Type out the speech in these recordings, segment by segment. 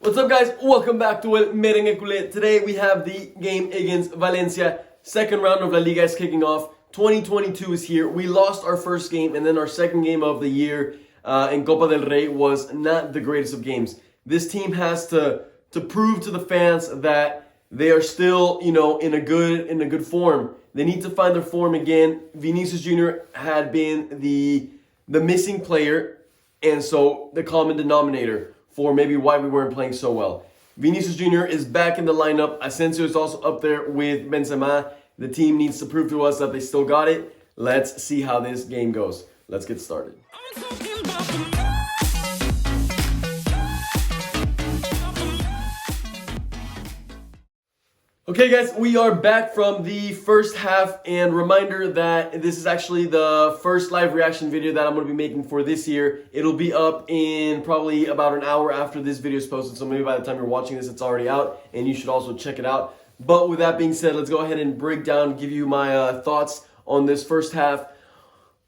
What's up, guys? Welcome back to El Merengue. Today we have the game against Valencia. Second round of La Liga is kicking off. 2022 is here. We lost our first game, and then our second game of the year in Copa del Rey was not the greatest of games. This team has to prove to the fans that they are still, in a good form. They need to find their form again. Vinicius Jr. had been the missing player, and so the common denominator for maybe why we weren't playing so well. Vinicius Jr. is back in the lineup. Asensio is also up there with Benzema. The team needs to prove to us that they still got it. Let's see how this game goes. Let's get started. Okay, guys, we are back from the first half, and reminder that this is actually the first live reaction video that I'm going to be making for this year. It'll be up in probably about an hour after this video is posted, so maybe by the time you're watching this, it's already out, and you should also check it out. But with that being said, let's go ahead and break down, give you my thoughts on this first half.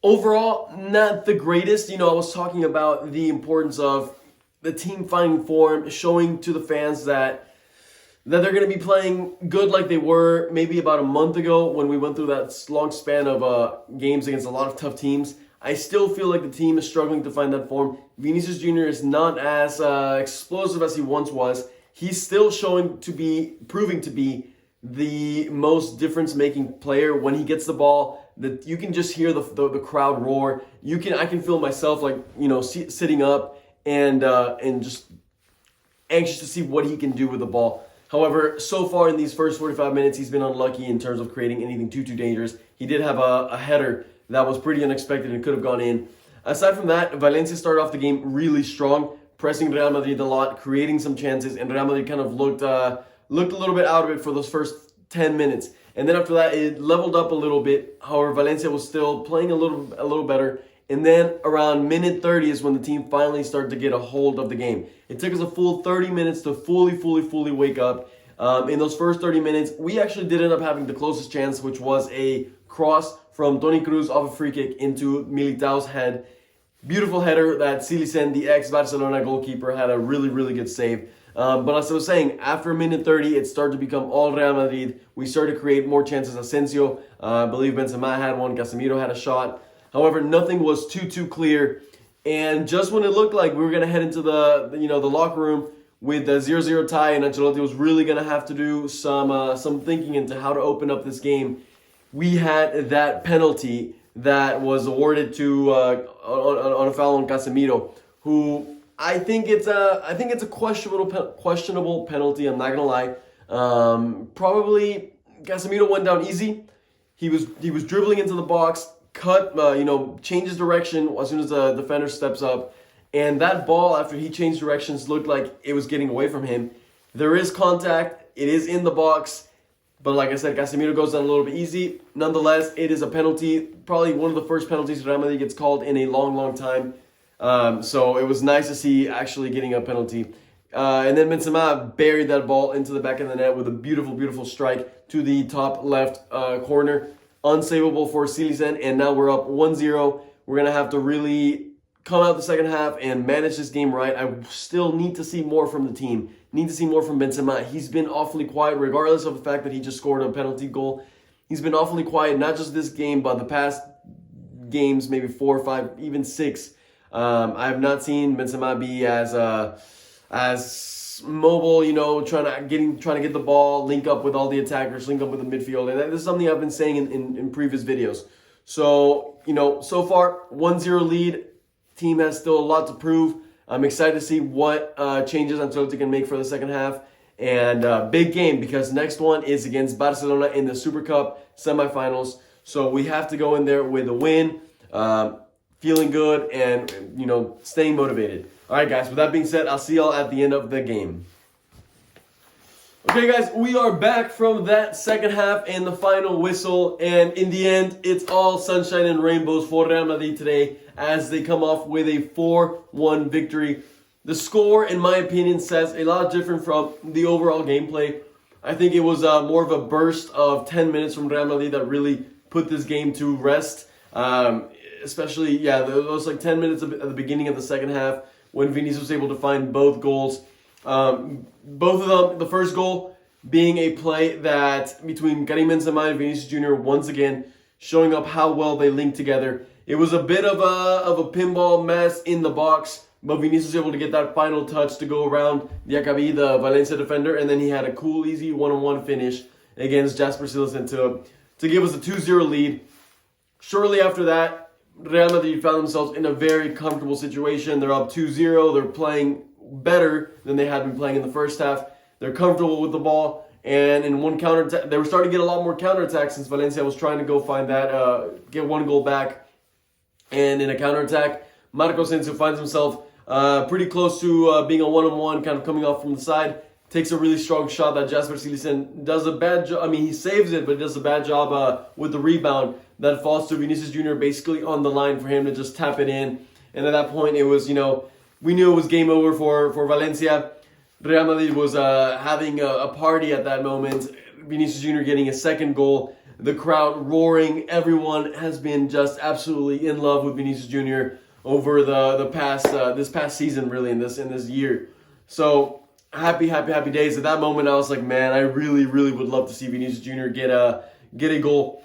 Overall, not the greatest. I was talking about the importance of the team finding form, showing to the fans that they're going to be playing good like they were maybe about a month ago when we went through that long span of games against a lot of tough teams. I still feel like the team is struggling to find that form. Vinicius Jr. is not as explosive as he once was. He's still proving to be the most difference-making player when he gets the ball. That you can just hear the crowd roar. I can feel myself sitting up and just anxious to see what he can do with the ball. However, so far in these first 45 minutes, he's been unlucky in terms of creating anything too dangerous. He did have a header that was pretty unexpected and could have gone in. Aside from that, Valencia started off the game really strong, pressing Real Madrid a lot, creating some chances, and Real Madrid kind of looked a little bit out of it for those first 10 minutes. And then after that, it leveled up a little bit. However, Valencia was still playing a little better. And then around minute 30 is when the team finally started to get a hold of the game. It took us a full 30 minutes to fully wake up. In those first 30 minutes, we actually did end up having the closest chance, which was a cross from Toni Kroos off a free kick into Militao's head. Beautiful header that Silicen, the ex-Barcelona goalkeeper, had a really good save. But as I was saying, after minute 30, it started to become all Real Madrid. We started to create more chances. Asensio, I believe Benzema had one. Casemiro had a shot. However, nothing was too clear. And just when it looked like we were going to head into the locker room with the 0-0 tie, and Ancelotti was really going to have to do some thinking into how to open up this game, we had that penalty that was awarded to on a foul on Casemiro, who I think it's a questionable penalty. I'm not going to lie. Probably Casemiro went down easy. He was dribbling into the box, changes direction as soon as the defender steps up. And that ball, after he changed directions, looked like it was getting away from him. There is contact. It is in the box. But like I said, Casemiro goes down a little bit easy. Nonetheless, it is a penalty. Probably one of the first penalties Real Madrid gets called in a long time. So it was nice to see actually getting a penalty. And then Benzema buried that ball into the back of the net with a beautiful strike to the top left corner. Unsavable for Silicen, and now we're up 1-0. We're going to have to really come out the second half and manage this game right. I still need to see more from the team. Need to see more from Benzema. He's been awfully quiet, regardless of the fact that he just scored a penalty goal. He's been awfully quiet, not just this game, but the past games, maybe 4 or 5, even 6. I have not seen Benzema be as mobile, trying to get the ball, link up with all the attackers, link up with the midfield. And this is something I've been saying in previous videos. So, so far, 1-0 lead. Team has still a lot to prove. I'm excited to see what changes Ancelotti can make for the second half. And big game, because next one is against Barcelona in the Super Cup semifinals. So we have to go in there with a win, feeling good, and, staying motivated. All right, guys, with that being said, I'll see y'all at the end of the game. Okay, guys, we are back from that second half and the final whistle. And in the end, it's all sunshine and rainbows for Real Madrid today as they come off with a 4-1 victory. The score, in my opinion, says a lot different from the overall gameplay. I think it was more of a burst of 10 minutes from Real Madrid that really put this game to rest. Especially, those 10 minutes at the beginning of the second half when Vinicius was able to find both goals. Both of them, the first goal being a play that between Karim Benzema and Vinicius Jr. once again showing up how well they link together. It was a bit of a pinball mess in the box, but Vinicius was able to get that final touch to go around Diakabi, the Valencia defender, and then he had a cool, easy one-on-one finish against Jasper Cillessen to give us a 2-0 lead. Shortly after that, Real Madrid found themselves in a very comfortable situation. They're up 2-0. They're playing better than they had been playing in the first half. They're comfortable with the ball. And in one counter, they were starting to get a lot more counterattacks since Valencia was trying to go find that, get one goal back. And in a counterattack, Marco Asensio finds himself pretty close to being a one-on-one, kind of coming off from the side. Takes a really strong shot that Jasper Cillessen does a bad job. I mean, he saves it, but he does a bad job with the rebound that falls to Vinicius Jr. basically on the line for him to just tap it in. And at that point, it was, we knew it was game over for Valencia. Real Madrid was having a party at that moment. Vinicius Jr. getting a second goal. The crowd roaring. Everyone has been just absolutely in love with Vinicius Jr. over this past season, really, in this year. So happy days. At that moment, I was like, man, I really would love to see Vinicius Jr. get a goal.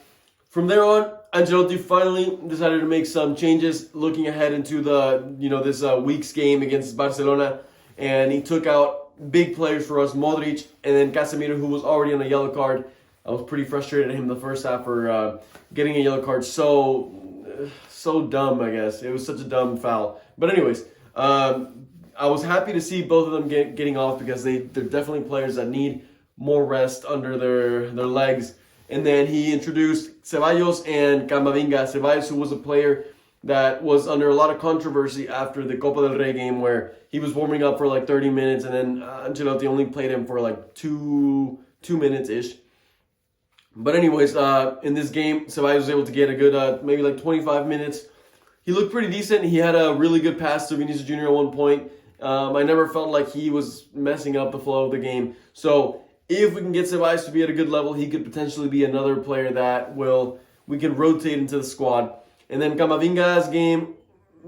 From there on, Ancelotti finally decided to make some changes, looking ahead into this week's game against Barcelona, and he took out big players for us, Modric, and then Casemiro, who was already on a yellow card. I was pretty frustrated at him the first half for getting a yellow card. So dumb, I guess. It was such a dumb foul. But anyways, I was happy to see both of them getting off because they're definitely players that need more rest under their legs. And then he introduced Ceballos and Camavinga. Ceballos, who was a player that was under a lot of controversy after the Copa del Rey game, where he was warming up for like 30 minutes, and then Ancelotti only played him for like two minutes-ish. But anyways, in this game, Ceballos was able to get a good, maybe like 25 minutes. He looked pretty decent. He had a really good pass to Vinicius Jr. at one point. I never felt like he was messing up the flow of the game. So if we can get Ceballos to be at a good level, he could potentially be another player that we can rotate into the squad. And then Camavinga's game,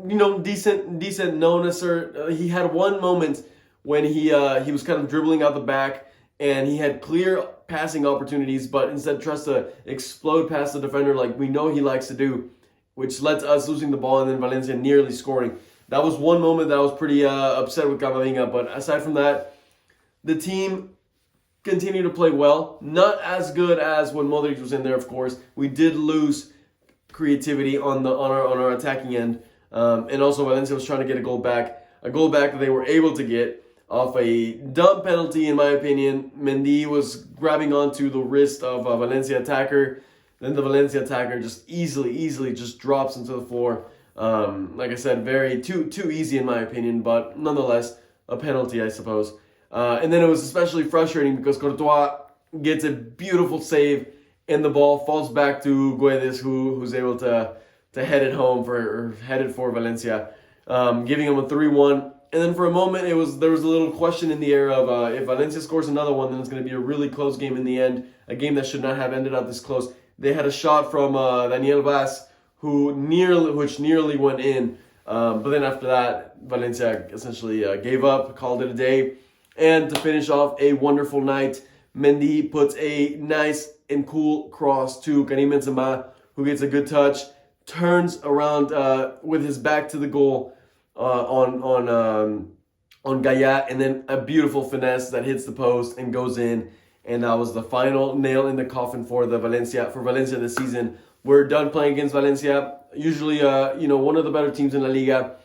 decent, no necessarily. He had one moment when he was kind of dribbling out the back, and he had clear passing opportunities, but instead tries to explode past the defender like we know he likes to do, which led to us losing the ball and then Valencia nearly scoring. That was one moment that I was pretty upset with Camavinga, but aside from that, the team continued to play well. Not as good as when Modric was in there, of course. We did lose creativity on our attacking end, and also Valencia was trying to get a goal back that they were able to get off a dumb penalty, in my opinion. Mendy was grabbing onto the wrist of a Valencia attacker. Then the Valencia attacker just easily just drops into the floor. Like I said, very too easy in my opinion, but nonetheless a penalty, I suppose. And then it was especially frustrating because Courtois gets a beautiful save, and the ball falls back to Guedes, who's able to head it home for Valencia, giving him a 3-1. And then for a moment, there was a little question in the air of if Valencia scores another one, then it's going to be a really close game in the end, a game that should not have ended up this close. They had a shot from Daniel Vaz, which nearly went in, but then after that, Valencia essentially gave up, called it a day. And to finish off a wonderful night, Mendy puts a nice and cool cross to Karim Benzema, who gets a good touch, turns around with his back to the goal on Gaia, and then a beautiful finesse that hits the post and goes in. And that was the final nail in the coffin for Valencia this season. We're done playing against Valencia. Usually, one of the better teams in La Liga.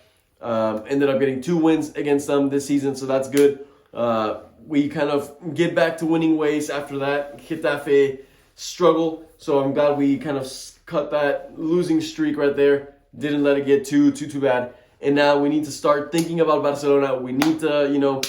Ended up getting 2 wins against them this season, so that's good. We kind of get back to winning ways after that Getafe struggle. So I'm glad we kind of cut that losing streak right there. Didn't let it get too bad. And now we need to start thinking about Barcelona. We need to,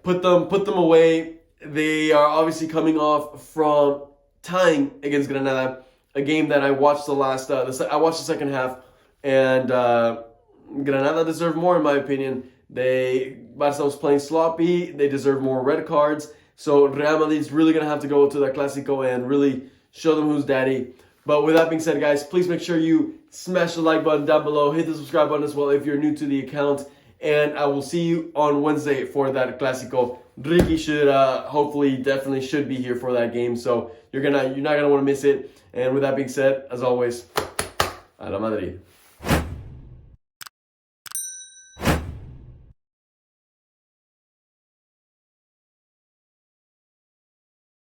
put them away. They are obviously coming off from tying against Granada, a game that I watched I watched the second half, and Granada deserved more in my opinion. Barca was playing sloppy. They deserve more red cards. So Real Madrid's really going to have to go to the Clásico and really show them who's daddy. But with that being said, guys, please make sure you smash the like button down below. Hit the subscribe button as well if you're new to the account. and I will see you on Wednesday for that Clásico. Ricky should definitely should be here for that game, so you're not gonna want to miss it. And with that being said, as always, a la Madrid.